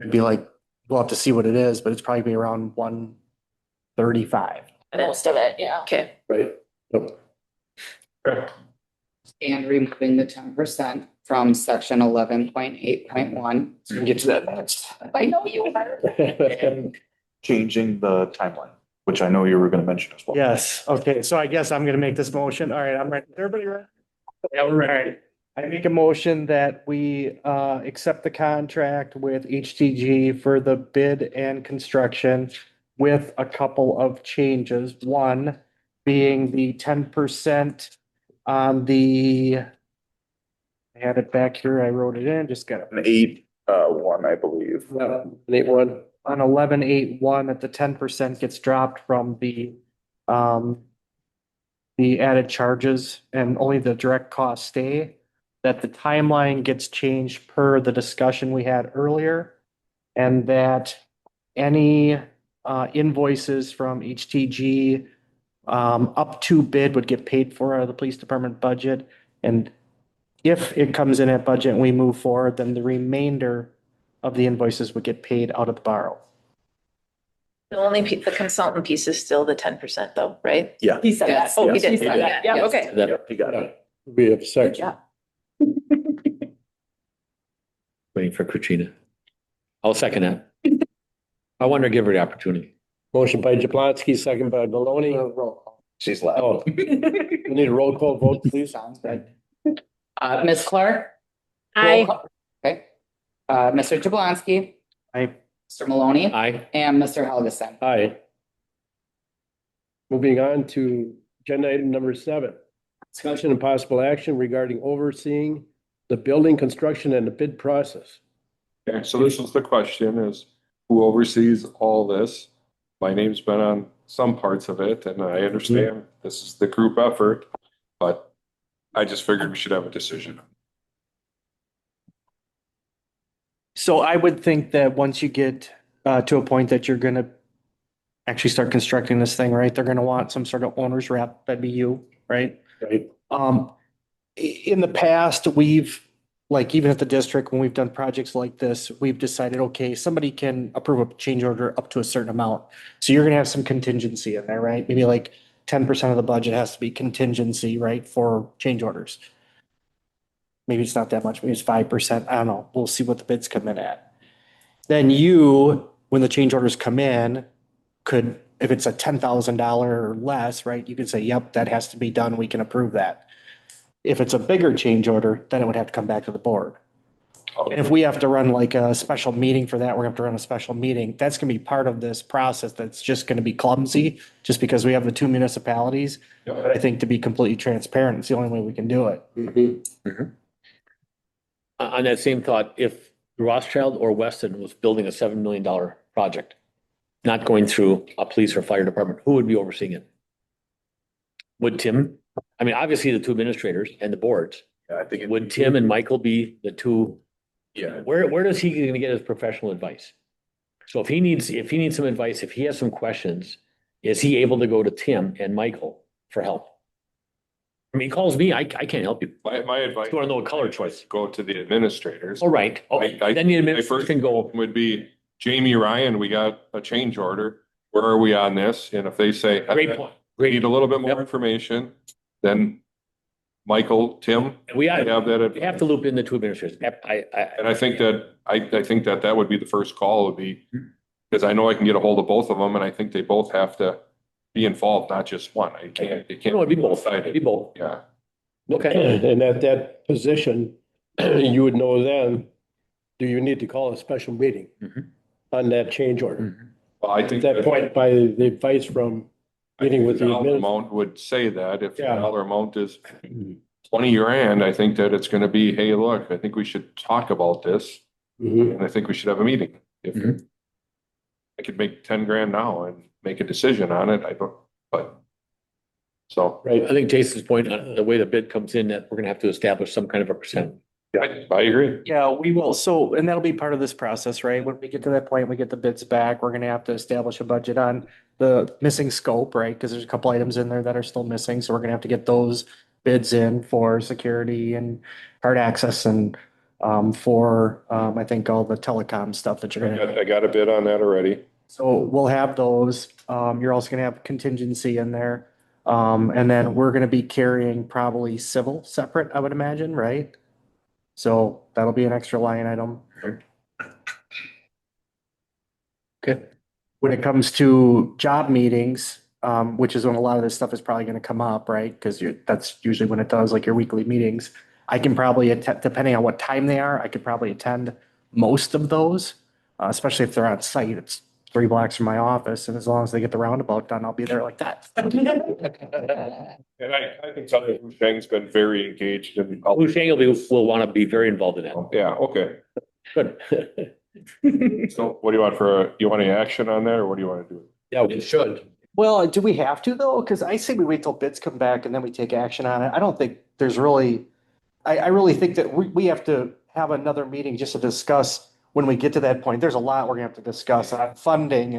It'd be like, we'll have to see what it is, but it's probably be around 135. Most of it, yeah. Okay, right. Yep. And removing the 10% from section 11.8.1. So we can get to that next. I know you are. And changing the timeline, which I know you were gonna mention as well. Yes, okay, so I guess I'm gonna make this motion. All right, I'm ready. Everybody ready? Yeah, we're ready. I make a motion that we accept the contract with HTG for the bid and construction with a couple of changes. One being the 10% on the, I had it back here, I wrote it in, just got it. An 8-1, I believe. Nate, one. On 11.8.1, that the 10% gets dropped from the the added charges and only the direct costs stay, that the timeline gets changed per the discussion we had earlier, and that any invoices from HTG up to bid would get paid for out of the police department budget. And if it comes in at budget and we move forward, then the remainder of the invoices would get paid out of the borrow. The only the consultant piece is still the 10% though, right? Yeah. He said that. Yes. Oh, he He did. said that. Yeah, Yes. okay. That, You got it. We have section. waiting for Katrina. I'll second that. I want to give her the opportunity. Motion by Jablonski, second by Maloney. She's loud. Oh, we need a roll call vote, please. Sounds good. Ms. Clark? Aye. Roll call. Okay. Mr. Jablonski, I, Mr. Maloney, Aye. and Mr. Helgeson. Aye. Moving on to agenda item number 7. Discussion and possible action regarding overseeing the building construction and the bid process. Okay, so this is the question is who oversees all this? My name's been on some parts of it and I understand this is the group effort, but I just figured we should have a decision. so I would think that once you get to a point that you're gonna actually start constructing this thing, right, they're gonna want some sort of owner's rep, that'd be you, right? Right. In the past, we've, like, even at the district, when we've done projects like this, we've decided, okay, somebody can approve a change order up to a certain amount. So you're gonna have some contingency in there, right? Maybe like 10% of the budget has to be contingency, right, for change orders. Maybe it's not that much, maybe it's 5%. I don't know. We'll see what the bids come in at. Then you, when the change orders come in, could, if it's a $10,000 or less, right, you could say, yep, that has to be done. We can approve that. If it's a bigger change order, then it would have to come back to the board. And if we have to run like a special meeting for that, we're gonna have to run a special meeting. That's gonna be part of this process. That's just gonna be clumsy, just because we have the 2 municipalities. But I think to be completely transparent, it's the only way we can do it. On that same thought, if Rothschild or Weston was building a $7 million project, not going through a police or fire department, who would be overseeing it? Would Tim? I mean, obviously the 2 administrators and the boards. Yeah, I think. Would Tim and Michael be the 2? Yeah. Where does he gonna get his professional advice? So if he needs some advice, if he has some questions, is he able to go to Tim and Michael for help? I mean, he calls me, I can't help you. My advice. Just wanna know a color choice. Go to the administrators. All right. Oh, I- then the My administrators first can go. would be Jamie Ryan, we got a change order. Where are we on this? And if they say. Great point. We Great. need a little bit more Yep. information, then Michael, Tim, We have that. have to loop in the 2 administrators. And I think that that would be the first call would be, because I know I can get a hold of both of them and I think they both have to be involved, not just one. It can't No, it'd be both. It'd be both. Yeah. Okay. And at that position, you would know then, do you need to call a special meeting on that change order? Well, I At think that point, by the advice from meeting with the dollar admin. amount would say that if the Yeah. dollar amount is 20 grand, I think that it's going to be, hey, look, I think we should talk about this. Mhm. And I think we should have a meeting. If Mhm. I could make 10 grand now and make a decision on it, I don't, but. So Right. I think Jason's point on the way the bid comes in, that we're gonna have to establish some kind of a percent. I agree. Yeah, we will. So, and that'll be part of this process, right? When we get to that point, we get the bids back, we're gonna have to establish a budget on the missing scope, right? Because there's a couple items in there that are still missing, so we're gonna have to get those bids in for security and hard access and for I think all the telecom stuff that you're gonna. I got a bid on that already. So we'll have those. You're also gonna have contingency in there. And then we're gonna be carrying probably civil separate, I would imagine, right? So that'll be an extra line item. Okay. When it comes to job meetings, which is when a lot of this stuff is probably gonna come up, right? Because that's usually when it does, like your weekly meetings. I can probably attend, depending on what time they are, I could probably attend most of those, especially if they're on site. It's 3 blocks from my office, and as long as they get the roundabout done, I'll be there like that. And I can tell you, Wu Shang's been very engaged in. Wu Shang will want to be very involved in that. Yeah, okay. Good. So what do you want you want any action on that or what do you want to do? Yeah, we should. Well, do we have to though? Because I say we wait till bids come back and then we take action on it. I don't think there's really, I really think that we have to have another meeting just to discuss when we get to that point. There's a lot we're gonna have to discuss on funding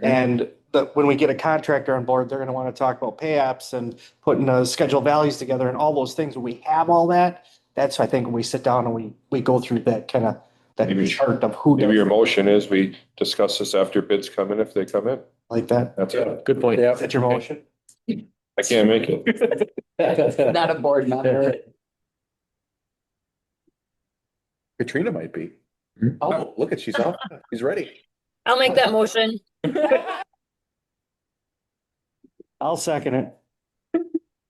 and when we get a contractor on board, they're gonna want to talk about pay apps and putting schedule values together and all those things. When we have all that, that's, I think, when we sit down and we go through that kind of, that Maybe- chart of who Maybe does your motion is we discuss this after bids come in, if they come in. like that. That's it. Good point. Yeah. Is that your motion? I can't make it. Not a board member. Katrina might be. Oh, Look at, she's off. She's ready. I'll make that motion. I'll second it.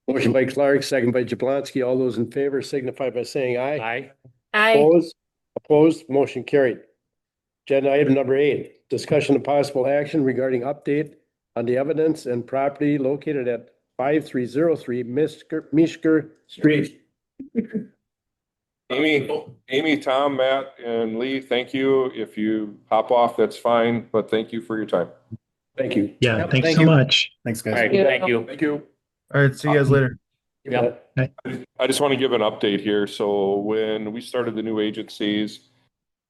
Motion by Clark, second by Jablonski. All those in favor signify by saying aye. Aye. Opposed, motion carried. Agenda item number 8, discussion of possible action regarding update on the evidence and property located at 5303 Mishker Street. Amy, Tom, Matt, and Lee, thank you. If you hop off, that's fine, but thank you for your time. Thank you. Yeah, Yep, thanks thank so you. much. Thanks, All guys. right, thank you. Thank you. All right, see you guys later. Yeah. I just want to give an update here. So when we started the new agencies,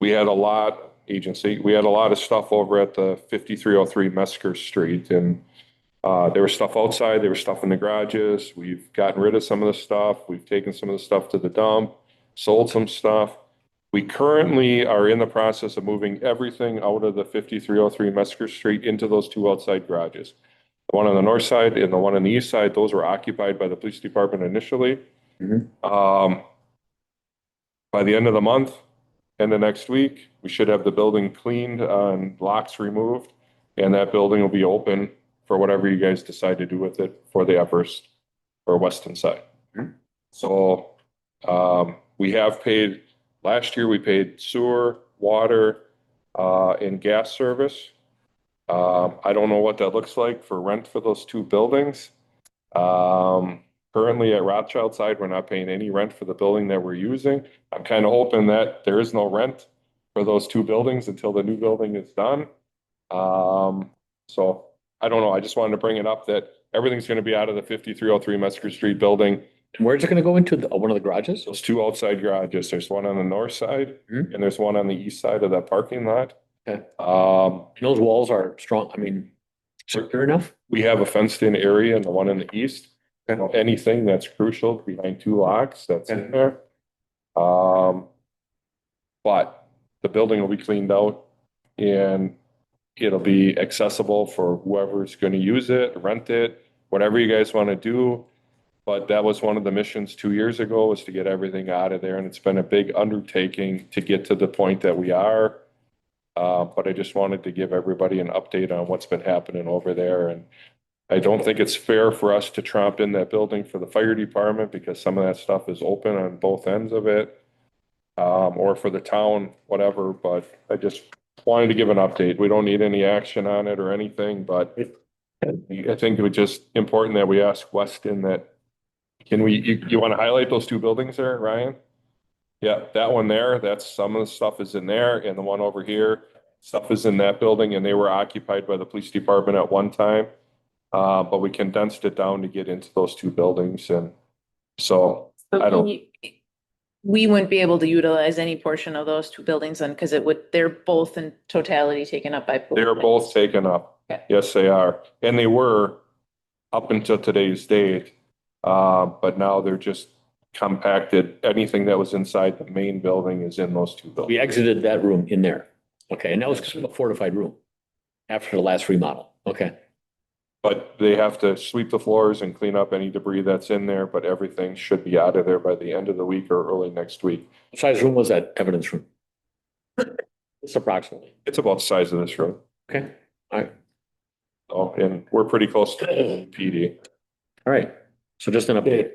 we had a lot of stuff over at the 5303 Mesker Street, and there was stuff outside, there was stuff in the garages. We've gotten rid of some of the stuff. We've taken some of the stuff to the dump, sold some stuff. We currently are in the process of moving everything out of the 5303 Mesker Street into those 2 outside garages. The one on the north side and the one on the east side, those were occupied by the police department initially. By the end of the month and the next week, we should have the building cleaned and locks removed, and that building will be open for whatever you guys decide to do with it for the Everest or Weston side. So we have paid, last year we paid sewer, water, and gas service. I don't know what that looks like for rent for those 2 buildings. Currently at Rothschild side, we're not paying any rent for the building that we're using. I'm kind of hoping that there is no rent for those 2 buildings until the new building is done. So I don't know. I just wanted to bring it up that everything's going to be out of the 5303 Mesker Street building. And where's it gonna go into? One of the garages? Those 2 outside garages, there's one on the north side and there's one on the east side of that parking lot. Okay. Those walls are strong. I mean, secure enough? We have a fenced in area in the one in the east. You know, anything that's crucial behind 2 locks that's in there. But the building will be cleaned out and it'll be accessible for whoever's going to use it, rent it, whatever you guys want to do. But that was one of the missions 2 years ago, was to get everything out of there. And it's been a big undertaking to get to the point that we are. But I just wanted to give everybody an update on what's been happening over there. And I don't think it's fair for us to tromp in that building for the fire department because some of that stuff is open on both ends of it. Or for the town, whatever, but I just wanted to give an update. We don't need any action on it or anything, but I think it was just important that we ask Weston that, you want to highlight those 2 buildings there, Ryan? Yeah, that one there, that's some of the stuff is in there, and the one over here, stuff is in that building, and they were occupied by the police department at one time. But we condensed it down to get into those 2 buildings, and so I don't. We wouldn't be able to utilize any portion of those 2 buildings then, because they're both in totality taken up by. They're both taken up. Okay. Yes, they are, and they were up until today's date. But now they're just compacted. Anything that was inside the main building is in those 2 buildings. We exited that room in there. Okay, and that was kind of a fortified room after the last remodel. Okay. But they have to sweep the floors and clean up any debris that's in there, but everything should be out of there by the end of the week or early next week. What size room was that evidence room? It's approximately. It's about the size of this room. Okay, all right, Oh, and we're pretty close to PD. all right. So just an update.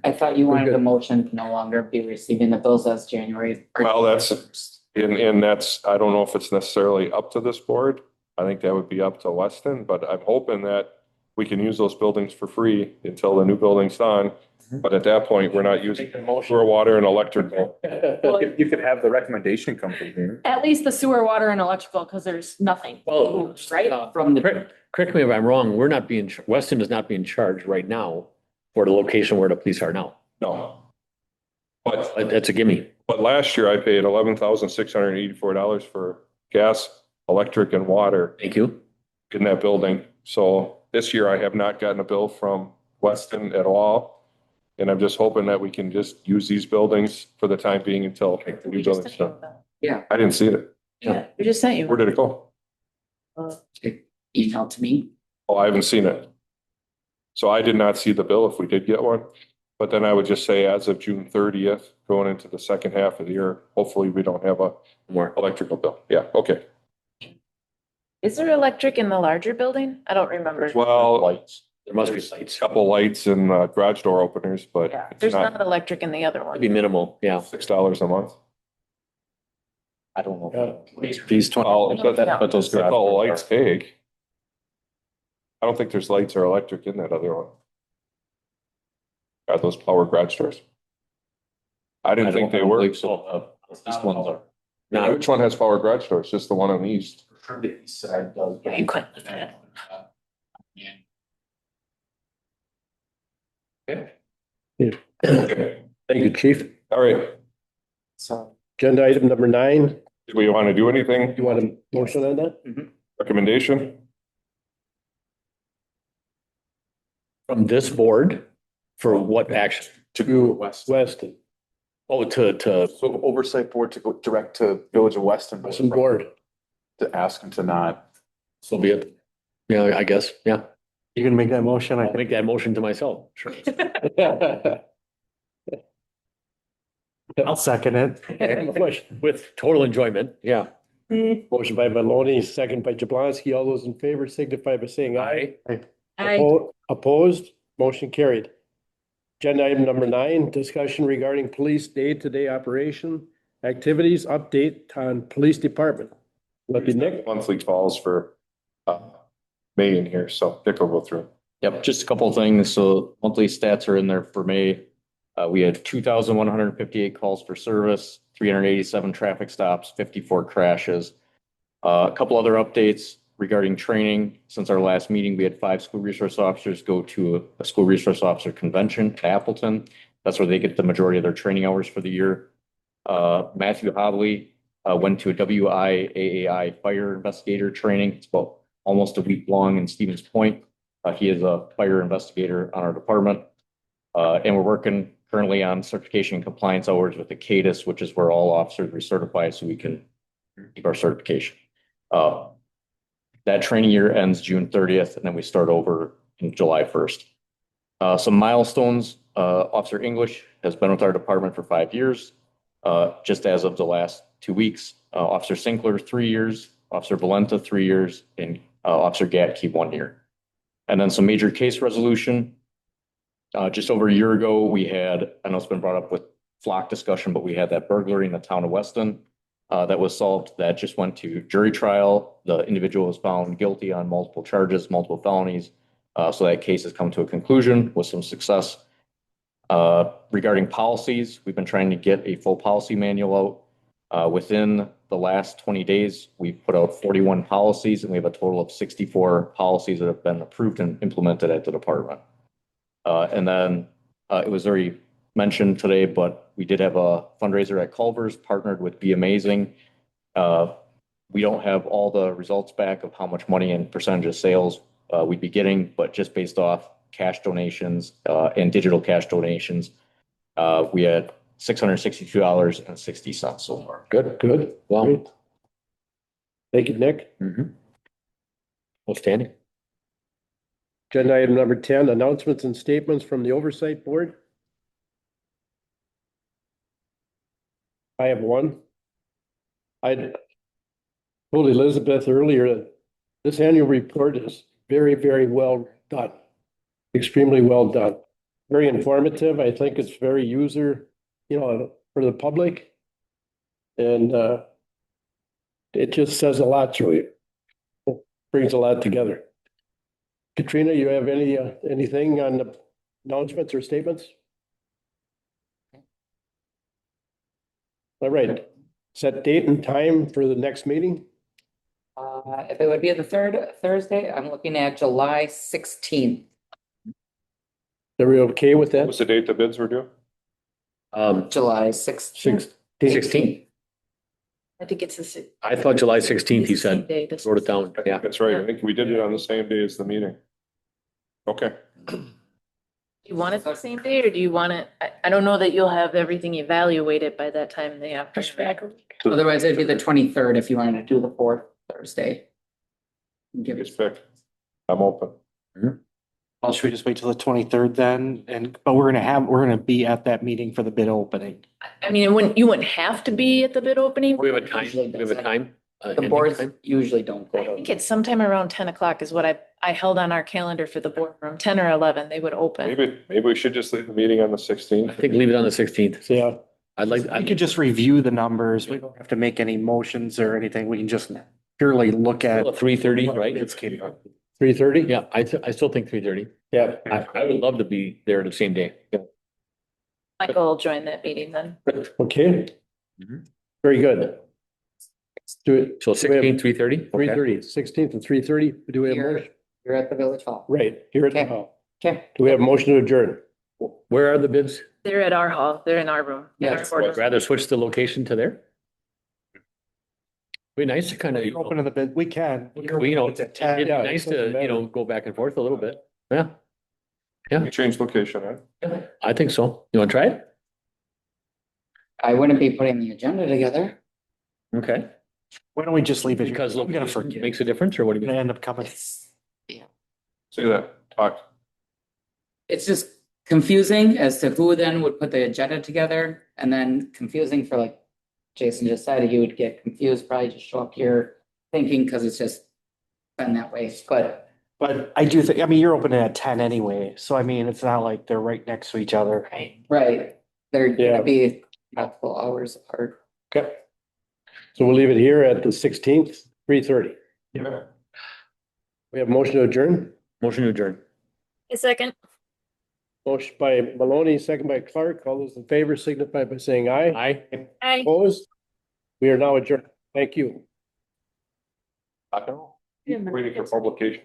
I thought you wanted the motion to no longer be receiving the bills as January. Well, that's, and that's, I don't know if it's necessarily up to this board. I think that would be up to Weston, but I'm hoping that we can use those buildings for free until the new building's done. But at that point, we're not using sewer, water and electrical. You could have the recommendation come from here. At least the sewer, water and electrical, because there's nothing. Well, Right? From the, correct me if I'm wrong, we're not being, Weston is not being charged right now for the location where the police are now. No. But That's a gimme. last year I paid $11,684 for gas, electric and water Thank you. in that building. So this year I have not gotten a bill from Weston at all. And I'm just hoping that we can just use these buildings for the time being until the new We just building's sent you done. that. yeah, I didn't see it. Yeah, we just sent you. Where did it go? email to me. Oh, I haven't seen it. So I did not see the bill if we did get one. But then I would just say as of June 30th, going into the second half of the year, hopefully we don't have a More. electrical bill. Yeah, okay. Is there electric in the larger building? I don't remember. Well, Lights. There must be there's lights. a couple lights and garage door openers, but Yeah, it's there's not not electric in the other It'd one. be minimal, yeah. $6 a month. I don't know. These 20. Oh, Yeah. But those that's all the garages lights take. I don't think there's lights or electric in that other one. Are those power garage doors? I didn't think they were. These ones are. Now, which one has power garage doors? Just the one on the east? The east side does. Yeah, you couldn't live that. Okay, Thank you, chief. all right. So Agenda item number 9. Do we want to do anything? You want a motion on that? Recommendation? From this board, for what action? To go west. Weston, Oh, to, So oversight board to go direct to Village of Weston. Weston board. To ask them to not. so be it. Yeah, I guess, yeah. You gonna make that motion? I'll make that motion to myself. Sure. I'll second it. With total enjoyment, yeah. Motion by Maloney, second by Jablonski. All those in favor signify by saying aye. Opposed, motion carried. Agenda item number 9, discussion regarding police day-to-day operation activities, update on police department. Let me Nick. Monthly calls for May in here, so Dick will go through. Yep, just a couple of things. So monthly stats are in there for May. We had 2,158 calls for service, 387 traffic stops, 54 crashes. A couple other updates regarding training. Since our last meeting, we had 5 school resource officers go to a school resource officer convention at Appleton. That's where they get the majority of their training hours for the year. Matthew Hobley went to a WIAAI fire investigator training. It's about almost a week long in Stevens Point. He is a fire investigator on our department. And we're working currently on certification and compliance hours with the CADIS, which is where all officers recertify so we can keep our certification. That training year ends June 30th, and then we start over in July 1st. Some milestones, Officer English has been with our department for 5 years. Just as of the last 2 weeks, Officer Sinkler, 3 years, Officer Valenta, 3 years, and Officer Gatke, 1 year. And then some major case resolution. Just over a year ago, we had, I know it's been brought up with flock discussion, but we had that burglary in the town of Weston that was solved. That just went to jury trial. The individual was found guilty on multiple charges, multiple felonies. So that case has come to a conclusion with some success. Regarding policies, we've been trying to get a full policy manual out. Within the last 20 days, we've put out 41 policies, and we have a total of 64 policies that have been approved and implemented at the department. And then it was already mentioned today, but we did have a fundraiser at Culver's, partnered with Be Amazing. We don't have all the results back of how much money and percentage of sales we'd be getting, but just based off cash donations and digital cash donations, we had $662.60 so far. Good. Well, Thank you, Nick. outstanding. Agenda item number 10, announcements and statements from the Oversight Board. I have one. I told Elizabeth earlier that this annual report is very, very well done. Extremely well done. Very informative. I think it's very user, for the public. And it just says a lot through it. Brings a lot together. Katrina, you have anything on the announcements or statements? All right, set date and time for the next meeting. If it would be the third Thursday, I'm looking at July 16th. Are we okay with What that? was the date the bids were due? July 16th. 16th? I think it's the. I thought July 16th, he it's the same said. day, this- Wrote it down. Yeah. That's right. I think we did it on the same day as the meeting. Okay. Do you want it the same day or do you want it, I don't know that you'll have everything evaluated by that time they have. Push back. Otherwise, it'd be the 23rd if you wanted to do the fourth Thursday. Give Just it, pick. I'm open. Well, should we just wait till the 23rd then? But we're gonna be at that meeting for the bid opening. I mean, you wouldn't have to be at the bid opening. We have a time, we have a time. the ending boards time? usually don't I go think to. it's sometime around 10 o'clock is what I held on our calendar for the boardroom, 10 or 11, they would open. Maybe we should just leave the meeting on the I 16th. think leave it on the 16th. Yeah, I'd like, We could just review the numbers. We don't have to make any motions or anything. We can just purely look at. 3:30, right? Bids came up. 3:30? Yeah, I still think 3:30. Yeah. I would love to be there the same day. Michael will join that meeting then. Okay. Mhm. Very good. Do it. So 16, 3:30? 3:30, 16th and 3:30. Do we have a You're, motion? you're at the village hall. Right, here at the Okay. hall. Okay. Do we have a motion to adjourn? Where are the bids? They're at our hall, they're in our room. in our Yes. boardroom. Would rather switch the location to there? Be nice to kind of, Open to the bid. We can. you know, It's at it'd 10. be Yeah, nice it doesn't to, you know, matter. go back and forth a little bit. Yeah, We change location, huh? I think so. You want to try it? I wouldn't be putting the agenda together. Okay. Why don't we just leave it? here? Because I'm gonna location forget. makes a difference, or what do I'm you gonna mean? end up coming. Say that. Talk. It's just confusing as to who then would put the agenda together and then confusing for like Jason just said, you would get confused, probably just show up here thinking because it's just been that way. But I do think, I mean, you're open at 10 anyway, so I mean, it's not like they're right next to each other. right, they're Yeah. gonna be multiple hours apart. Okay. So we'll leave it here at the 16th, 3:30. Yeah. We have motion to adjourn. Motion to adjourn. A second. Motion by Maloney, second by Clark. All those in favor signify by saying aye. Aye. Aye. Opposed? We are now adjourned. Thank you. Waiting for publication.